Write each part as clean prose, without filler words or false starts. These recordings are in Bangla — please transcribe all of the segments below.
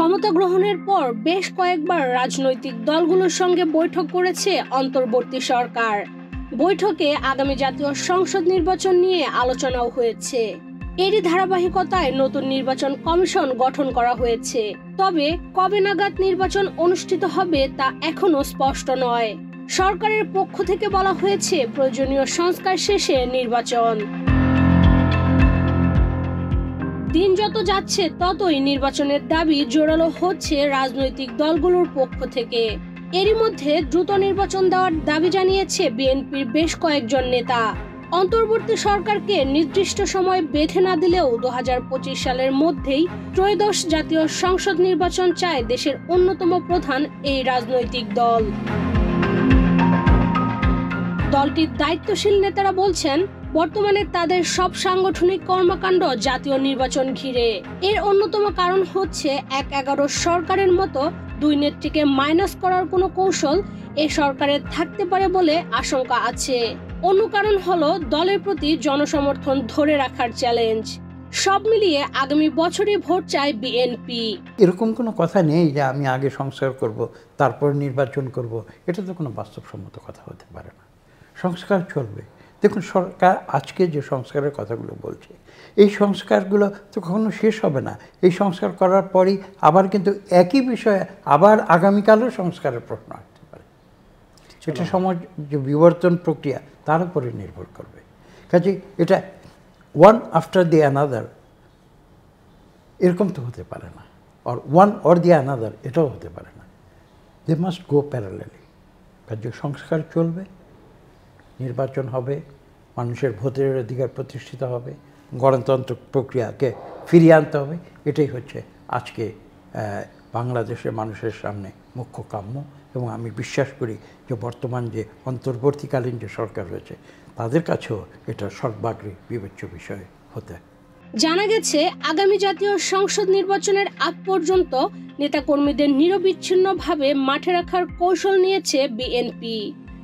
ক্ষমতা গ্রহণের পর বেশ কয়েকবার রাজনৈতিক দলগুলোর সঙ্গে বৈঠক করেছে অন্তর্বর্তী সরকার। বৈঠকে আগামী জাতীয় সংসদ নির্বাচন নিয়ে আলোচনাও হয়েছে। এরই ধারাবাহিকতায় নতুন নির্বাচন কমিশন গঠন করা হয়েছে। তবে কবে নাগাদ নির্বাচন অনুষ্ঠিত হবে তা এখনো স্পষ্ট নয়। সরকারের পক্ষ থেকে বলা হয়েছে প্রয়োজনীয় সংস্কার শেষে নির্বাচন। দিন যত যাচ্ছে ততই নির্বাচনের দাবি জোরালো হচ্ছে রাজনৈতিক দলগুলোর পক্ষ থেকে। এরই মধ্যে দ্রুত নির্বাচন দেওয়ার দাবি জানিয়েছে বিএনপির বেশ কয়েকজন নেতা। অন্তর্বর্তী সরকারকে নির্দিষ্ট সময় বেঁধে না দিলেও 2025 সালের মধ্যেই ত্রয়োদশ জাতীয় সংসদ নির্বাচন চায় দেশের অন্যতম প্রধান এই রাজনৈতিক দল। দলটির দায়িত্বশীল নেতারা বলছেন, বর্তমানে তাদের সব সাংগঠনিক কর্মকাণ্ড জাতীয় নির্বাচন ঘিরে। এর অন্যতম কারণ হচ্ছে 1-11 সরকারের মতো দুই নেত্রীকে মাইনাস করার কোনো কৌশল এ সরকারের থাকতে পারে বলে আশঙ্কা আছে। অন্য কারণ হলো দলের প্রতি জনসমর্থন ধরে রাখার চ্যালেঞ্জ। সব মিলিয়ে আগামী বছরই ভোট চায় বিএনপি। এরকম কোনো কথা নেই যে আমি আগে সংস্কার করব তারপর নির্বাচন করব, এটা তো কোনো বাস্তবসম্মত কথা হতে পারে না। সংস্কার চলবে। দেখুন, সরকার আজকে যে সংস্কারের কথাগুলো বলছে, এই সংস্কারগুলো তো কখনো শেষ হবে না। এই সংস্কার করার পরই আবার কিন্তু একই বিষয়ে আবার আগামীকালও সংস্কারের প্রশ্ন আসতে পারে। এটা সমাজ যে বিবর্তন প্রক্রিয়া তার উপরে নির্ভর করবে। কাজে এটা ওয়ান আফটার দি অ্যানাদার এরকম তো হতে পারে না, আর ওয়ান অর দি অ্যানাদার এটাও হতে পারে না। They must go parallelly. কাজে সংস্কার চলবে, নির্বাচন হবে, মানুষের ভোটের অধিকার প্রতিষ্ঠিত হবে, গণতন্ত্র প্রক্রিয়াকে ফিরিয়ে আনতে হবে। এটাই হচ্ছে আজকে বাংলাদেশের মানুষের সামনে মুখ্য কাম্য। এবং আমি বিশ্বাস করি যে বর্তমান যে অন্তর্বর্তীকালীন যে সরকার রয়েছে তাদের কাছেও এটা সর্বাগ্রে বিবেচ্য বিষয় হতে। জানা গেছে, আগামী জাতীয় সংসদ নির্বাচনের আগ পর্যন্ত নেতাকর্মীদের নিরবিচ্ছিন্নভাবে মাঠে রাখার কৌশল নিয়েছে বিএনপি।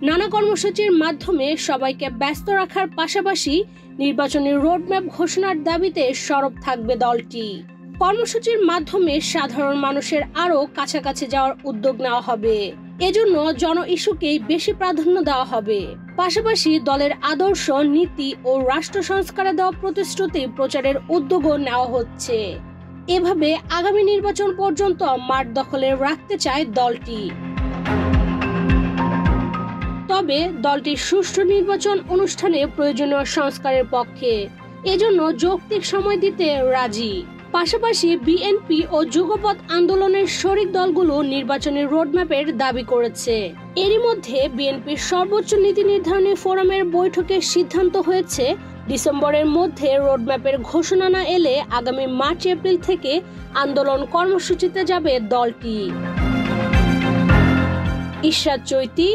নানা কর্মসূচির মাধ্যমে সবাইকে ব্যস্ত রাখার পাশাপাশি নির্বাচনের রোডম্যাপ ঘোষণার দাবিতে সরব থাকবে দলটি। কর্মসূচির মাধ্যমে সাধারণ মানুষের আরও কাছাকাছি যাওয়ার উদ্যোগ নেওয়া হবে। এজন্য জন ইস্যুকেই বেশি প্রাধান্য দেওয়া হবে। পাশাপাশি দলের আদর্শ, নীতি ও রাষ্ট্র সংস্কারে দেওয়া প্রতিশ্রুতি প্রচারের উদ্যোগও নেওয়া হচ্ছে। এভাবে আগামী নির্বাচন পর্যন্ত মাঠ দখলে রাখতে চায় দলটি। তবে দলটি সুষ্ঠু নির্বাচন অনুষ্ঠানে প্রয়োজনীয় সংস্কারের পক্ষে, এজন্য যৌক্তিক সময় দিতে রাজি। পাশাপাশি বিএনপি ও যুগপৎ আন্দোলনের শরিক দলগুলো নির্বাচনের রোডম্যাপের দাবি করেছে। এরই মধ্যে বিএনপির সর্বোচ্চ নীতি নির্ধারণী ফোরামের বৈঠকে সিদ্ধান্ত হয়েছে ডিসেম্বরের মধ্যে রোডম্যাপের ঘোষণা না এলে আগামী মার্চ-এপ্রিল থেকে আন্দোলন কর্মসূচিতে যাবে দলটি। ইশরাত চৈতি,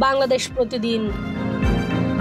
বাংলাদেশ প্রতিদিন।